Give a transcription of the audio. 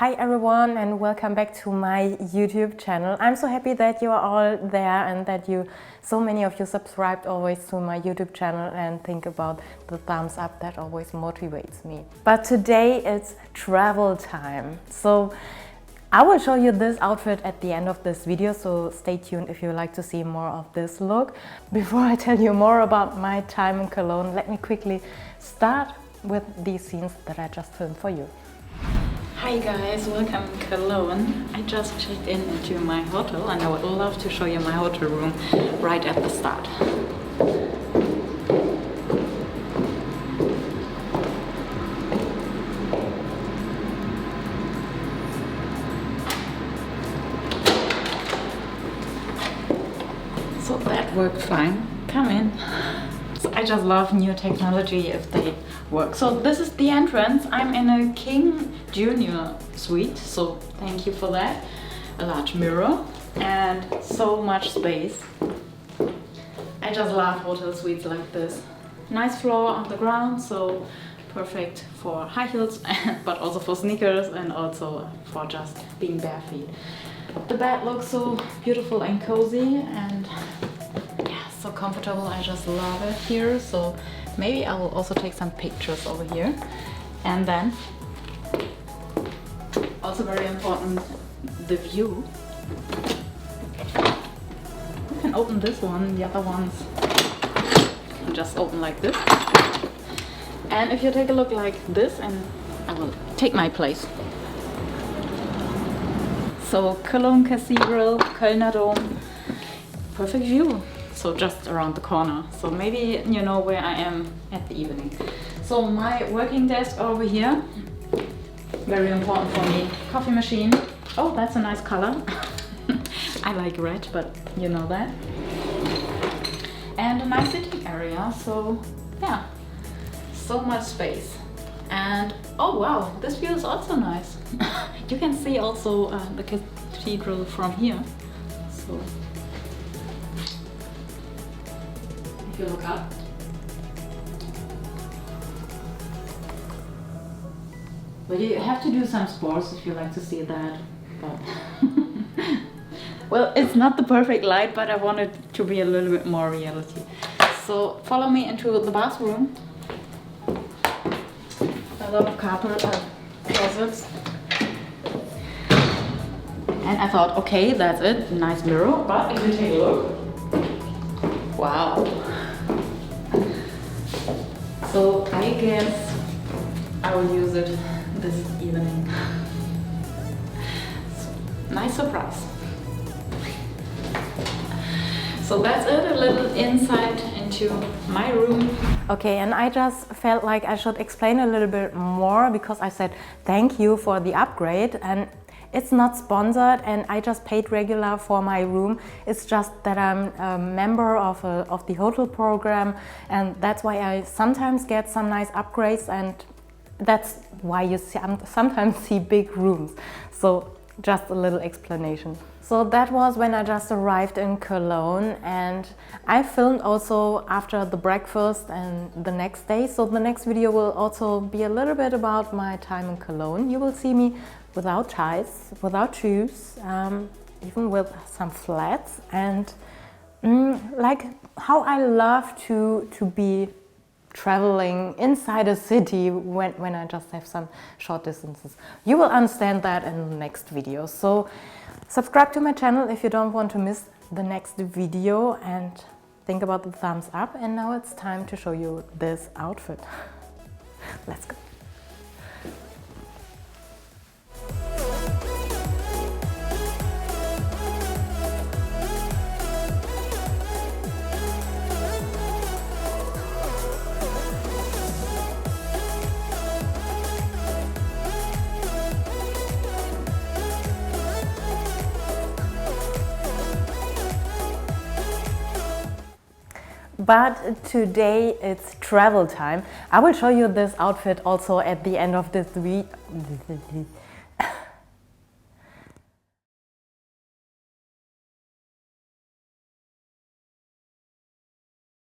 Hi everyone and welcome back to my YouTube channel. I'm so happy that you are all there and that so many of you subscribed always to my YouTube channel and think about the thumbs up. That always motivates me. But today it's travel time. So I will show you this outfit at the end of this video, so stay tuned if you would like to see more of this look. Before I tell you more about my time in Cologne, let me quickly start with these scenes that I just filmed for you. Hi guys, welcome to Cologne. I just checked into my hotel and I would love to show you my hotel room right at the start. So that worked fine. Come in. So I just love new technology if they work. So this is the entrance. I'm in a King Junior suite, so thank you for that. A large mirror and so much space. I just love hotel suites like this. Nice floor on the ground, so perfect for high heels, but also for sneakers and also for just being bare feet. The bed looks so beautiful and cozy and so comfortable. I just love it here. So maybe I will also take some pictures over here. And then also very important, the view. You can open this one, the other ones you can just open like this. And if you take a look like this, and I will take my place. So Cologne Cathedral, Kölner Dom, perfect view. So just around the corner. So maybe you know where I am at the evening. So my working desk over here, very important for me. Coffee machine. Oh, that's a nice color. I like red, but you know that. And a nice sitting area. So yeah, so much space. And oh wow, this view is also nice. You can see also the cathedral from here. So you look up. But you have to do some sports if you like to see that. But well, it's not the perfect light, but I want it to be a little bit more reality. So follow me into the bathroom. A lot of carpet closets. And I thought, okay, that's it, nice mirror. But if you take a look, wow. So I guess I will use it this evening. So, nice surprise. So that's it, a little insight into my room. Okay, and I just felt like I should explain a little bit more because I said thank you for the upgrade, and it's not sponsored and I just paid regular for my room. It's just that I'm a member of the hotel program, and that's why I sometimes get some nice upgrades, and that's why you sometimes see big rooms. So just a little explanation. So that was when I just arrived in Cologne, and I filmed also after the breakfast and the next day. So the next video will also be a little bit about my time in Cologne. You will see me without ties, without shoes, even with some flats, and like how I love to be traveling inside a city when I just have some short distances. You will understand that in the next video. So subscribe to my channel if you don't want to miss the next video, and think about the thumbs up. And now it's time to show you this outfit. Let's go. But today it's travel time. I will show you this outfit also at the end of this